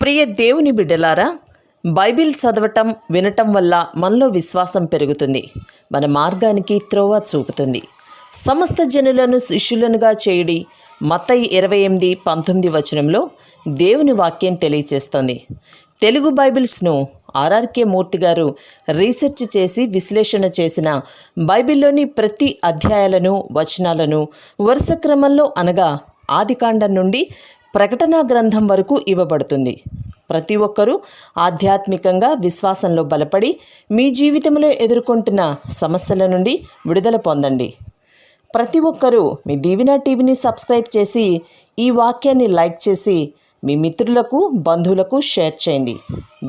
ప్రియ దేవుని బిడ్డలారా, బైబిల్ చదవటం వినటం వల్ల మనలో విశ్వాసం పెరుగుతుంది. మన మార్గానికి త్రోవ చూపుతుంది. సమస్త జనులను శిష్యులనుగా చేయుడి మత్తయి 28:19 వచనంలో దేవుని వాక్యం తెలియచేస్తోంది. తెలుగు బైబిల్స్ను ఆర్ఆర్కే మూర్తి గారు రీసెర్చ్ చేసి విశ్లేషణ చేసిన బైబిల్లోని ప్రతి అధ్యాయాలను వచనాలను వరుస క్రమంలో అనగా ఆదికాండం నుండి ప్రకటనా గ్రంథం వరకు ఇవ్వబడుతుంది. ప్రతి ఒక్కరూ ఆధ్యాత్మికంగా విశ్వాసంలో బలపడి మీ జీవితంలో ఎదుర్కొంటున్న సమస్యల నుండి విడుదల పొందండి. ప్రతి ఒక్కరూ మీ దీవెన టీవీని సబ్స్క్రైబ్ చేసి ఈ వాక్యాన్ని లైక్ చేసి మీ మిత్రులకు బంధువులకు షేర్ చేయండి.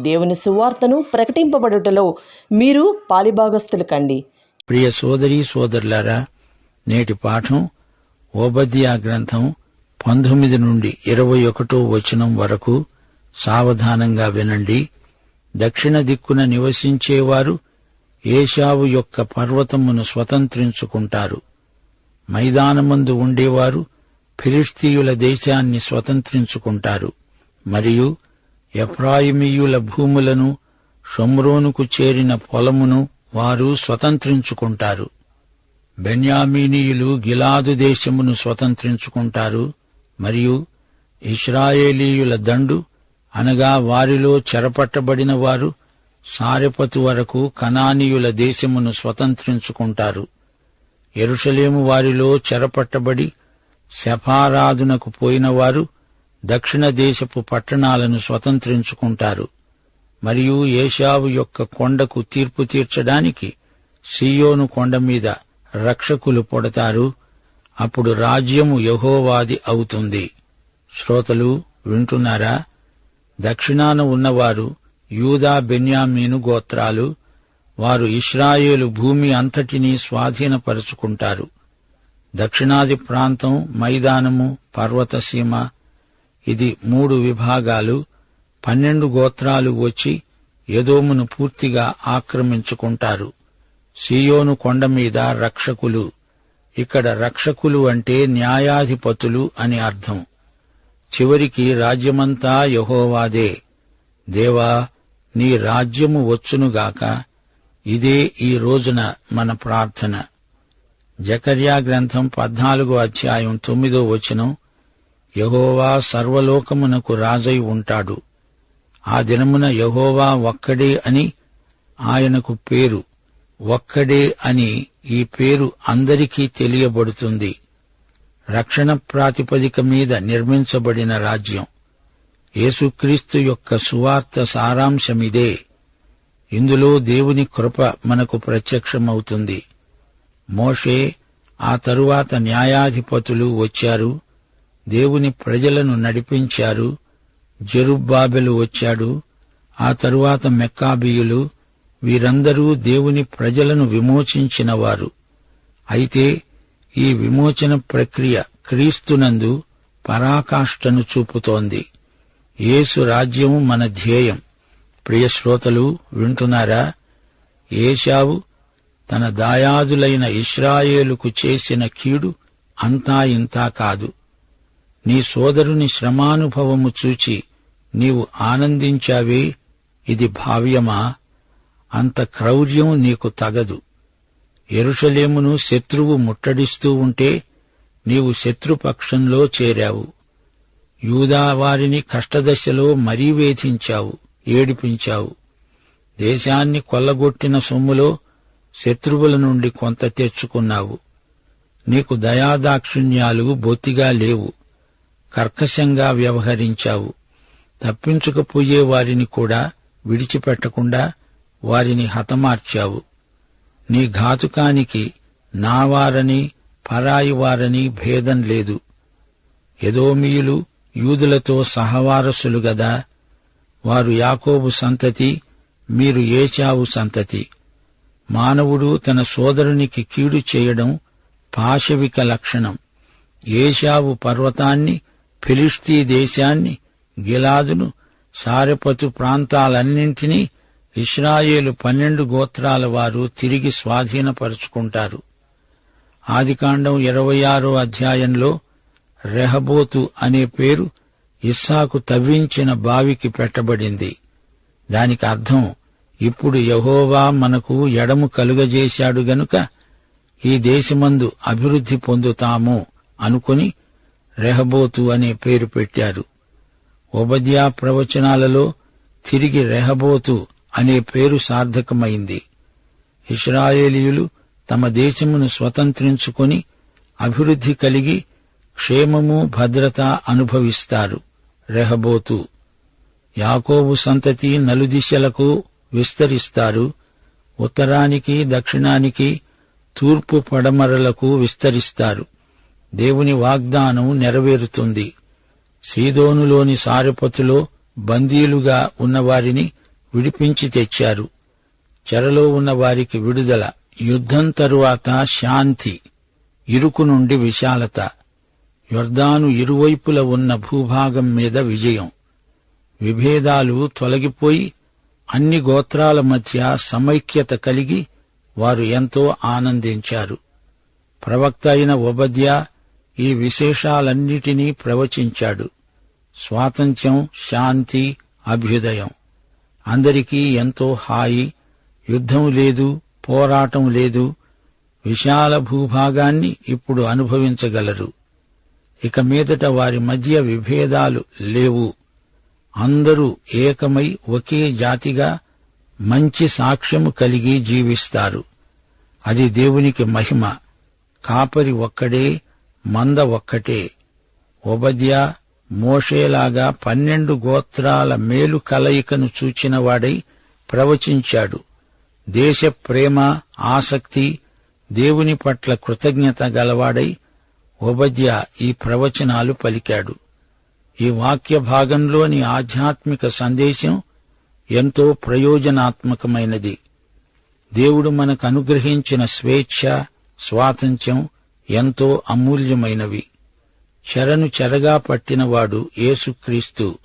దేవుని సువార్తను ప్రకటింపబడుటలో మీరు పాలిభాగస్తులు కండి. ప్రియ సోదరీ సోదరులారా, నేటి పాఠం ఓబద్యా గ్రంథం 19 నుండి 21 వచనం వరకు సావధానంగా వినండి. దక్షిణ దిక్కున నివసించేవారు ఏశావు యొక్క పర్వతమును స్వతంత్రించుకుంటారు. మైదానమందు ఉండేవారు ఫిలిష్తీయుల దేశాన్ని స్వతంత్రించుకుంటారు. మరియు ఎఫ్రాయిమీయుల భూములను, షోమ్రోనుకు చేరిన పొలమును వారు స్వతంత్రించుకుంటారు. బెన్యామీనీయులు గిలాదు దేశమును స్వతంత్రించుకుంటారు. మరియు ఇశ్రాయేలీయుల దండు అనగా వారిలో చెరపట్టబడిన వారు సారెపతు వరకు కనానీయుల దేశమును స్వతంత్రించుకుంటారు. యెరూషలేము వారిలో చెరపట్టబడి సెఫారాదునకు పోయినవారు దక్షిణ దేశపు పట్టణాలను స్వతంత్రించుకుంటారు. మరియు ఏశావు యొక్క కొండకు తీర్పు తీర్చడానికి సీయోను కొండ మీద రక్షకులు పుడతారు. అప్పుడు రాజ్యము యెహోవాది అవుతుంది. శ్రోతలు వింటున్నారా? దక్షిణాన ఉన్నవారు యూదా బెన్యామీను గోత్రాలు. వారు ఇశ్రాయేలు భూమి అంతటినీ స్వాధీనపరుచుకుంటారు. దక్షిణాది ప్రాంతం మైదానము, పర్వతసీమ, ఇది 3 విభాగాలు. 12 గోత్రాలు వచ్చి ఎదోమును పూర్తిగా ఆక్రమించుకుంటారు. సీయోను కొండ మీద రక్షకులు. ఇక్కడ రక్షకులు అంటే న్యాయాధిపతులు అని అర్థం. చివరికి రాజ్యమంతా యెహోవాదే. దేవా, నీ రాజ్యము వచ్చునుగాక. ఇదే ఈ రోజున మన ప్రార్థన. జకర్యా గ్రంథం 14 అధ్యాయం 9 వచనం, యెహోవా సర్వలోకమునకు రాజై ఉంటాడు. ఆ దినమున యెహోవా ఒక్కడే అని ఆయనకు పేరు. ఒక్కడే అని ఈ పేరు అందరికీ తెలియబడుతుంది. రక్షణ ప్రాతిపదిక మీద నిర్మించబడిన రాజ్యం. యేసుక్రీస్తు యొక్క సువార్త సారాంశమిదే. ఇందులో దేవుని కృప మనకు ప్రత్యక్షమవుతుంది. మోషే, ఆ తరువాత న్యాయాధిపతులు వచ్చారు. దేవుని ప్రజలను నడిపించారు. జెరుబ్బాబెలు వచ్చాడు. ఆ తరువాత మెక్కాబీయులు. వీరందరూ దేవుని ప్రజలను విమోచించినవారు. అయితే ఈ విమోచన ప్రక్రియ క్రీస్తునందు పరాకాష్ఠను చూపుతోంది. యేసు రాజ్యం మన ధ్యేయం. ప్రియ శ్రోతలు వింటున్నారా? ఏశావు తన దాయాదులైన ఇశ్రాయేలుకు చేసిన కీడు అంతా ఇంతా కాదు. నీ సోదరుని శ్రమానుభవము చూచి నీవు ఆనందించావే, ఇది భావ్యమా? అంత క్రౌర్యం నీకు తగదు. యెరూషలేమును శత్రువు ముట్టడిస్తూ ఉంటే నీవు శత్రుపక్షంలో చేరావు. యూదా వారిని కష్టదశలో మరీ వేధించావు, ఏడిపించావు. దేశాన్ని కొల్లగొట్టిన సొమ్ములో శత్రువుల నుండి కొంత తెచ్చుకున్నావు. నీకు దయాదాక్షిణ్యాలు బొత్తిగా లేవు. కర్కశంగా వ్యవహరించావు. తప్పించుకుపోయే వారిని కూడా విడిచిపెట్టకుండా వారిని హతమార్చావు. నీ ఘాతుకానికి నావారని పరాయివారని భేదం లేదు. ఎదోమీయులు యూదులతో సహవారసులు గదా. వారు యాకోబు సంతతి, మీరు ఏశావు సంతతి. మానవుడు తన సోదరునికి కీడు చేయడం పాశవిక లక్షణం. ఏశావు పర్వతాన్ని, ఫిలిష్తీ దేశాన్ని, గిలాదును, సారెపతు ప్రాంతాలన్నింటినీ ఇశ్రాయేలు 12 గోత్రాల వారు తిరిగి స్వాధీనపరుచుకుంటారు. ఆదికాండం 26 అధ్యాయంలో రెహబోతు అనే పేరు ఇస్సాకు తవ్వించిన బావికి పెట్టబడింది. దానికి అర్థం, ఇప్పుడు యెహోవా మనకు ఎడము కలుగజేశాడు గనుక ఈ దేశమందు అభివృద్ధి పొందుతాము అనుకుని రెహబోతు అనే పేరు పెట్టారు. ఓబద్యా ప్రవచనాలలో తిరిగి రెహబోతు అనే పేరు సార్థకమైంది. ఇశ్రాయేలీయులు తమ దేశమును స్వతంత్రించుకొని అభివృద్ధి కలిగి క్షేమము భద్రత అనుభవిస్తారు. రెహబోతు. యాకోబు సంతతి నలుదిశలకు విస్తరిస్తారు. ఉత్తరానికి, దక్షిణానికి, తూర్పు పడమరలకు విస్తరిస్తారు. దేవుని వాగ్దానం నెరవేరుతుంది. సీదోనులోని సారెపతులో బందీలుగా ఉన్నవారిని విడిపించి తెచ్చారు. చెరలో ఉన్న వారికి విడుదల. యుద్ధం తరువాత శాంతి. ఇరుకు నుండి విశాలత. యొర్దాను ఇరువైపుల ఉన్న భూభాగం మీద విజయం. విభేదాలు తొలగిపోయి అన్ని గోత్రాల మధ్య సమైక్యత కలిగి వారు ఎంతో ఆనందించారు. ప్రవక్త అయిన ఓబద్యా ఈ విశేషాలన్నిటినీ ప్రవచించాడు. స్వాతంత్ర్యం, శాంతి, అభ్యుదయం. అందరికీ ఎంతో హాయి. యుద్ధం లేదు, పోరాటం లేదు. విశాల భూభాగాన్ని ఇప్పుడు అనుభవించగలరు. ఇక మీదట వారి మధ్య విభేదాలు లేవు. అందరూ ఏకమై ఒకే జాతిగా మంచి సాక్ష్యము కలిగి జీవిస్తారు. అది దేవునికి మహిమ. కాపరి ఒక్కడే, మంద ఒక్కటే. ఓబద్యా మోషేలాగా 12 గోత్రాల మేలు కలయికను చూచినవాడై ప్రవచించాడు. దేశ ప్రేమ, ఆసక్తి, దేవుని పట్ల కృతజ్ఞత గలవాడై ఓబద్యా ఈ ప్రవచనాలు పలికాడు. ఈ వాక్య భాగంలోని ఆధ్యాత్మిక సందేశం ఎంతో ప్రయోజనాత్మకమైనది. దేవుడు మనకు అనుగ్రహించిన స్వేచ్ఛ, స్వాతంత్ర్యం ఎంతో అమూల్యమైనవి. చెరను చెరగా పట్టినవాడు యేసుక్రీస్తు.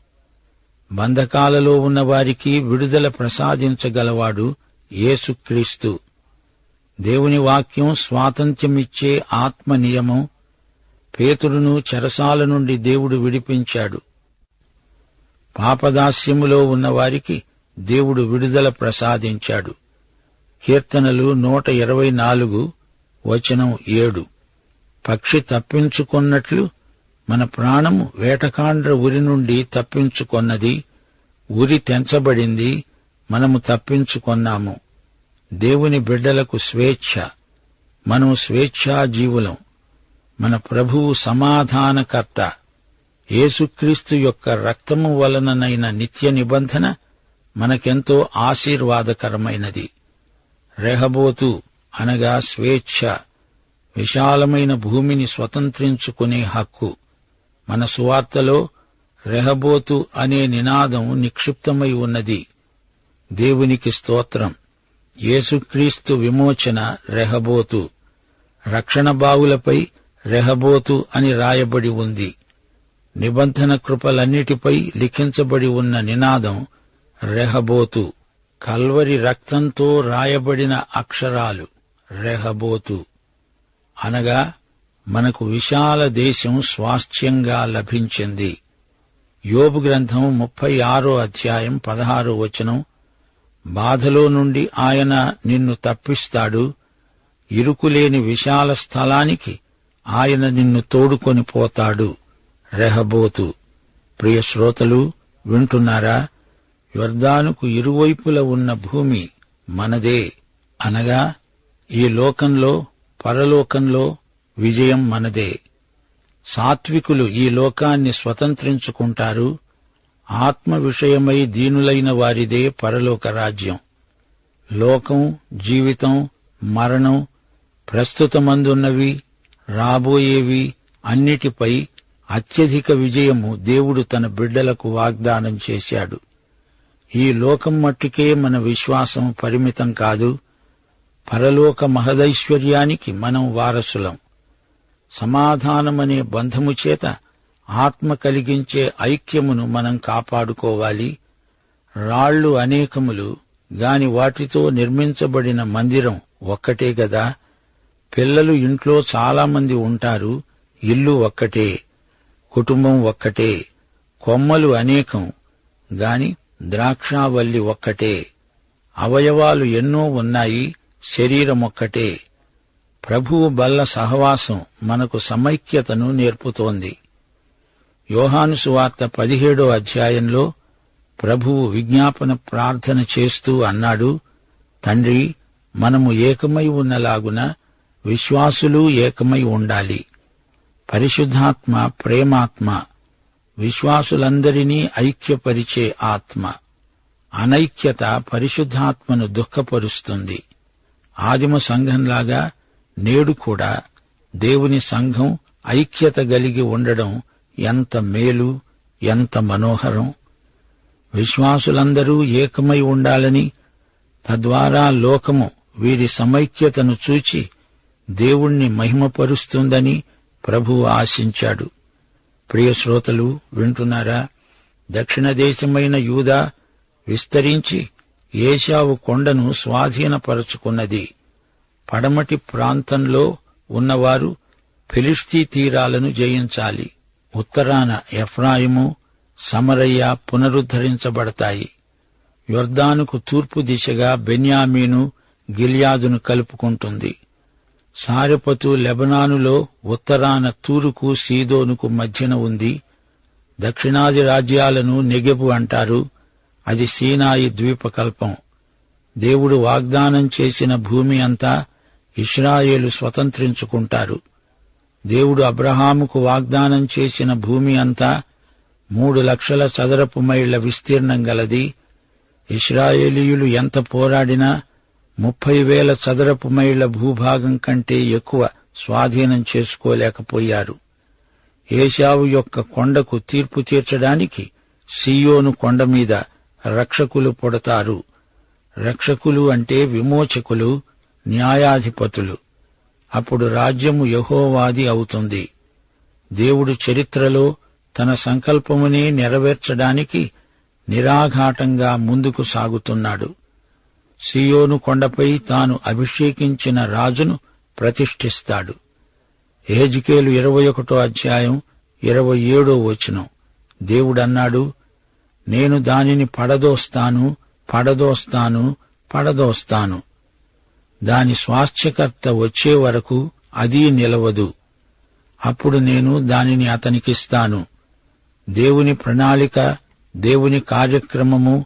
బంధకాలలో ఉన్నవారికి విడుదల ప్రసాదించగలవాడు యేసుక్రీస్తు. దేవుని వాక్యం స్వాతంత్ర్యమిచ్చే ఆత్మ నియమం. పేతురును చెరసాల నుండి దేవుడు విడిపించాడు. పాపదాస్యములో ఉన్నవారికి దేవుడు విడుదల ప్రసాదించాడు. కీర్తనలు 124 వచనం 7. పక్షి తప్పించుకొన్నట్లు మన ప్రాణము వేటకాండ్ర ఉరి నుండి తప్పించుకొన్నది. ఉరి తెంచబడింది, మనము తప్పించుకొన్నాము. దేవుని బిడ్డలకు స్వేచ్ఛ. మనం స్వేచ్ఛాజీవులం. మన ప్రభువు సమాధానకర్త. యేసుక్రీస్తు యొక్క రక్తము వలననైన నిత్య నిబంధన మనకెంతో ఆశీర్వాదకరమైనది. రెహబోతు అనగా స్వేచ్ఛ, విశాలమైన భూమిని స్వతంత్రించుకునే హక్కు. మన సువార్తలో రెహబోతు అనే నినాదం నిక్షిప్తమై ఉన్నది. దేవునికి స్తోత్రం. యేసుక్రీస్తు విమోచన రెహబోతు. రక్షణ బావులపై రెహబోతు అని రాయబడి ఉంది. నిబంధన కృపలన్నిటిపై లిఖించబడి ఉన్న నినాదం రెహబోతు. కల్వరి రక్తంతో రాయబడిన అక్షరాలు రెహబోతు. అనగా మనకు విశాల దేశం స్వాస్థ్యంగా లభించింది. యోబు గ్రంథం 36 అధ్యాయం 16 వచనం. బాధలో నుండి ఆయన నిన్ను తప్పిస్తాడు. ఇరుకులేని విశాల స్థలానికి ఆయన నిన్ను తోడుకొని పోతాడు. రెహబోతు. ప్రియ శ్రోతలు, వింటున్నారా? యొర్దానుకు ఇరువైపుల ఉన్న భూమి మనదే. అనగా ఈ లోకంలో, పరలోకంలో విజయం మనదే. సాత్వికులు ఈ లోకాన్ని స్వతంత్రించుకుంటారు. ఆత్మ విషయమై దీనులైన వారిదే పరలోక రాజ్యం. లోకం, జీవితం, మరణం, ప్రస్తుతమందున్నవి, రాబోయేవి అన్నిటిపై అత్యధిక విజయము దేవుడు తన బిడ్డలకు వాగ్దానం చేశాడు. ఈ లోకం మట్టుకే మన విశ్వాసం పరిమితం కాదు. పరలోక మహదైశ్వర్యానికి మనం వారసులం. సమాధానమనే బంధము చేత ఆత్మ కలిగించే ఐక్యమును మనం కాపాడుకోవాలి. రాళ్లు అనేకములు గాని వాటితో నిర్మించబడిన మందిరం ఒక్కటే గదా. పిల్లలు ఇంట్లో చాలామంది ఉంటారు. ఇల్లు ఒక్కటే, కుటుంబం ఒక్కటే. కొమ్మలు అనేకం గాని ద్రాక్షావల్లి ఒక్కటే. అవయవాలు ఎన్నో ఉన్నాయి, శరీరమొక్కటే. ప్రభువు బల్ల సహవాసం మనకు సమైక్యతను నేర్పుతోంది. యోహాను సువార్త 17వ అధ్యాయంలో ప్రభువు విజ్ఞాపన ప్రార్థన చేస్తూ అన్నాడు, తండ్రి, మనము ఏకమై ఉన్నలాగున విశ్వాసులు ఏకమై ఉండాలి. పరిశుద్ధాత్మ ప్రేమాత్మ, విశ్వాసులందరినీ ఐక్యపరిచే ఆత్మ. అనైక్యత పరిశుద్ధాత్మను దుఃఖపరుస్తుంది. ఆదిమ సంఘంలాగా నేడు కూడా దేవుని సంఘం ఐక్యత కలిగి ఉండడం ఎంత మేలు, ఎంత మనోహరం. విశ్వాసులందరూ ఏకమై ఉండాలని, తద్వారా లోకము వీరి సమైక్యతను చూచి దేవుణ్ణి మహిమపరుస్తుందని ప్రభువు ఆశించాడు. ప్రియ శ్రోతలు వింటున్నారా? దక్షిణ దేశమైన యూదా విస్తరించి ఏశావు కొండను స్వాధీనపరచుకున్నది. పడమటి ప్రాంతంలో ఉన్నవారు ఫిలిష్తీ తీరాలను జయించాలి. ఉత్తరాన ఎఫ్రాయిము, సమరయ్య పునరుద్ధరించబడతాయి. యొర్దానుకు తూర్పు దిశగా బెన్యామీను గిల్యాదును కలుపుకుంటుంది. సారెపతు లెబనానులో ఉత్తరాన తూరుకు సీదోనుకు మధ్యన ఉంది. దక్షిణాది రాజ్యాలను నెగెబు అంటారు. అది సీనాయి ద్వీపకల్పం. దేవుడు వాగ్దానం చేసిన భూమి అంతా ఇశ్రాయేలు స్వతంత్రించుకుంటారు. దేవుడు అబ్రహాముకు వాగ్దానం చేసిన భూమి అంతా 3,00,000 చదరపు మైళ్ల విస్తీర్ణం గలది. ఇశ్రాయేలీయులు ఎంత పోరాడినా 30,000 చదరపు మైళ్ల భూభాగం కంటే ఎక్కువ స్వాధీనం చేసుకోలేకపోయారు. ఏశావు యొక్క కొండకు తీర్పు తీర్చడానికి సీయోను కొండ మీద రక్షకులు పుడతారు. రక్షకులు అంటే విమోచకులు, న్యాయాధిపతులు. అప్పుడు రాజ్యము యెహోవాది అవుతుంది. దేవుడు చరిత్రలో తన సంకల్పమునే నెరవేర్చడానికి నిరాఘాటంగా ముందుకు సాగుతున్నాడు. సీయోను కొండపై తాను అభిషేకించిన రాజును ప్రతిష్ఠిస్తాడు. యెహెజ్కేలు 21వ అధ్యాయం 27వ వచనం. దేవుడన్నాడు, నేను దానిని పడదోస్తాను, పడదోస్తాను, పడదోస్తాను. దాని స్వాస్థ్యకర్త వచ్చే వరకు అది నిలవదు. అప్పుడు నేను దానిని అతనికిస్తాను. దేవుని ప్రణాళిక, దేవుని కార్యక్రమము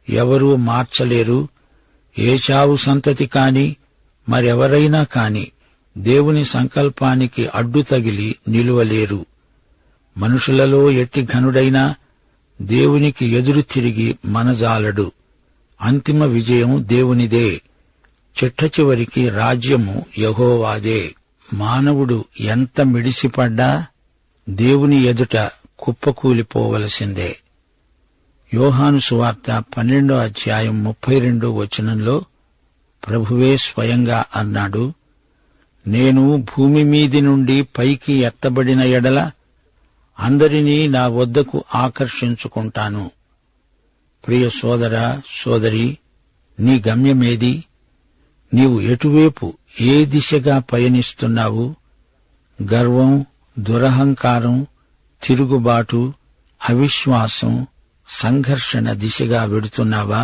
ఎవరూ మార్చలేరు. ఏశావు సంతతి కాని మరెవరైనా కాని దేవుని సంకల్పానికి అడ్డు తగిలి నిలువలేరు. మనుషులలో ఎట్టి ఘనుడైనా దేవునికి ఎదురు తిరిగి మనజాలడు. అంతిమ విజయం దేవునిదే. చిట్టచివరికి రాజ్యము యెహోవాదే. మానవుడు ఎంత మిడిసిపడ్డా దేవుని ఎదుట కుప్పకూలిపోవలసిందే. యోహాను సువార్త 12వ అధ్యాయం 32వ వచనంలో ప్రభువే స్వయంగా అన్నాడు, నేను భూమి మీది నుండి పైకి ఎత్తబడిన ఎడల అందరినీ నా వద్దకు ఆకర్షించుకుంటాను. ప్రియ సోదరా, సోదరి, నీ గమ్యమేది? నీవు ఎటువైపు, ఏ దిశగా పయనిస్తున్నావు? గర్వం, దురహంకారం, తిరుగుబాటు, అవిశ్వాసం, సంఘర్షణ దిశగా వెడుతున్నావా?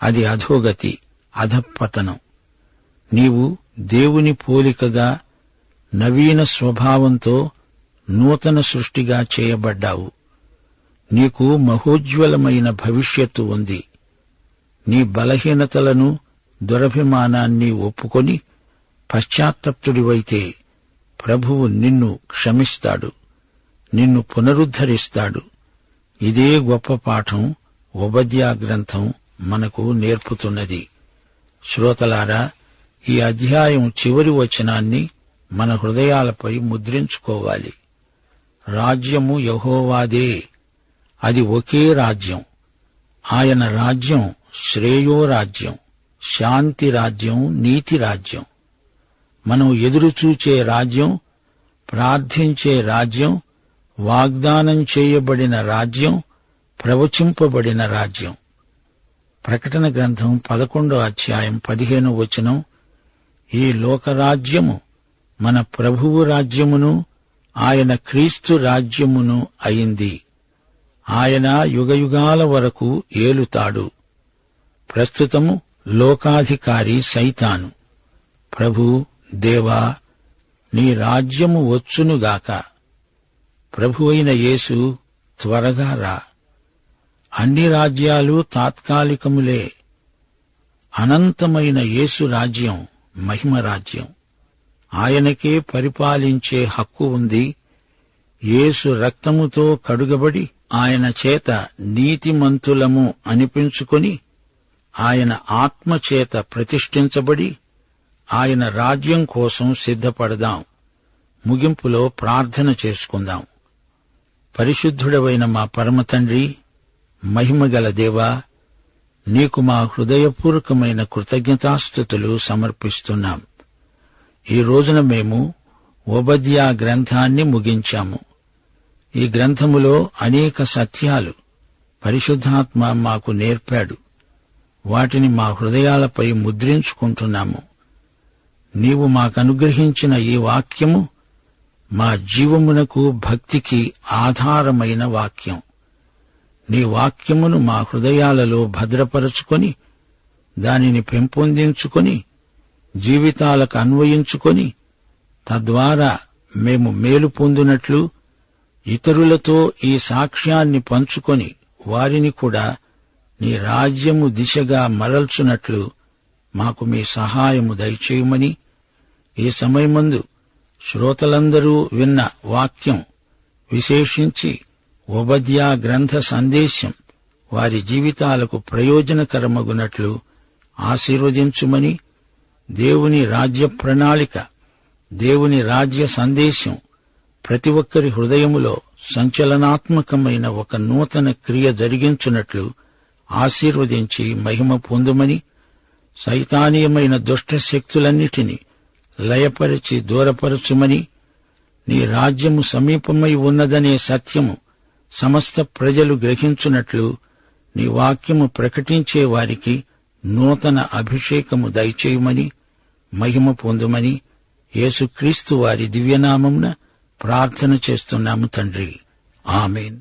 అది అధోగతి, అధఃపతనం. నీవు దేవుని పోలికగా, నవీన స్వభావంతో నూతన సృష్టిగా చేయబడ్డావు. నీకు మహోజ్వలమైన భవిష్యత్తు ఉంది. నీ బలహీనతలను, దురభిమానాన్ని ఒప్పుకొని పశ్చాత్తప్తుడివైతే ప్రభువు నిన్ను క్షమిస్తాడు, నిన్ను పునరుద్ధరిస్తాడు. ఇదే గొప్ప పాఠం ఓబద్యా గ్రంథం మనకు నేర్పుతున్నది. శ్రోతలారా, ఈ అధ్యాయం చివరి వచనాన్ని మన హృదయాలపై ముద్రించుకోవాలి. రాజ్యము యెహోవాదే. అది ఒకే రాజ్యం. ఆయన రాజ్యం శ్రేయోరాజ్యం, శాంతి రాజ్యం, నీతి రాజ్యం. మనం ఎదురుచూచే రాజ్యం, ప్రార్థించే రాజ్యం, వాగ్దానం చేయబడిన రాజ్యం, ప్రవచింపబడిన రాజ్యం. ప్రకటన గ్రంథం 11వ అధ్యాయం 15వ వచనం, ఈ లోకరాజ్యము మన ప్రభువు రాజ్యమును, ఆయన క్రీస్తు రాజ్యమును అయింది. ఆయన యుగయుగాల వరకు ఏలుతాడు. ప్రస్తుతము లోకాధికారి సైతాను. ప్రభూ, దేవా, నీ రాజ్యము వచ్చునుగాక. ప్రభువైన యేసు, త్వరగా రా. అన్ని రాజ్యాలు తాత్కాలికములే. అనంతమైన యేసు రాజ్యం మహిమ రాజ్యం. ఆయనకే పరిపాలించే హక్కు ఉంది. యేసు రక్తముతో కడుగబడి ఆయన చేత నీతిమంతులము అనిపించుకొని ఆయన ఆత్మచేత ప్రతిష్ఠించబడి ఆయన రాజ్యం కోసం సిద్ధపడదాం. ముగింపులో ప్రార్థన చేసుకుందాం. పరిశుద్ధుడవైన మా పరమతండ్రి, మహిమగల దేవా, నీకు మా హృదయపూర్వకమైన కృతజ్ఞతాస్తుతులు సమర్పిస్తున్నాం. ఈ రోజున మేము ఓబద్యా గ్రంథాన్ని ముగించాము. ఈ గ్రంథములో అనేక సత్యాలు పరిశుద్ధాత్మ మాకు నేర్పాడు. వాటిని మా హృదయాలపై ముద్రించుకుంటున్నాము. నీవు మాకనుగ్రహించిన ఈ వాక్యము మా జీవమునకు, భక్తికి ఆధారమైన వాక్యం. నీ వాక్యమును మా హృదయాలలో భద్రపరచుకొని దానిని పెంపొందించుకొని జీవితాలకు అన్వయించుకొని తద్వారా మేము మేలు పొందినట్లు, ఇతరులతో ఈ సాక్ష్యాన్ని పంచుకొని వారిని కూడా నీ రాజ్యము దిశగా మరల్చునట్లు మాకు మీ సహాయము దయచేయమని, ఈ సమయమందు శ్రోతలందరూ విన్న వాక్యం, విశేషించి ఓబద్యా గ్రంథ సందేశం వారి జీవితాలకు ప్రయోజనకరమగునట్లు ఆశీర్వదించుమని, దేవుని రాజ్య ప్రణాళిక, దేవుని రాజ్య సందేశం ప్రతి ఒక్కరి హృదయములో సంచలనాత్మకమైన ఒక నూతన క్రియ జరిగించున్నట్లు ఆశీర్వదించి మహిమ పొందుమని, సైతానీయమైన దుష్ట శక్తులన్నిటినీ లయపరిచి దూరపరచుమని, నీ రాజ్యము సమీపమై ఉన్నదనే సత్యము సమస్త ప్రజలు గ్రహించున్నట్లు నీ వాక్యము ప్రకటించే వారికి నూతన అభిషేకము దయచేయమని, మహిమ పొందుమని యేసుక్రీస్తు వారి దివ్యనామమున ప్రార్థన చేస్తున్నాము తండ్రి. ఆమేన్.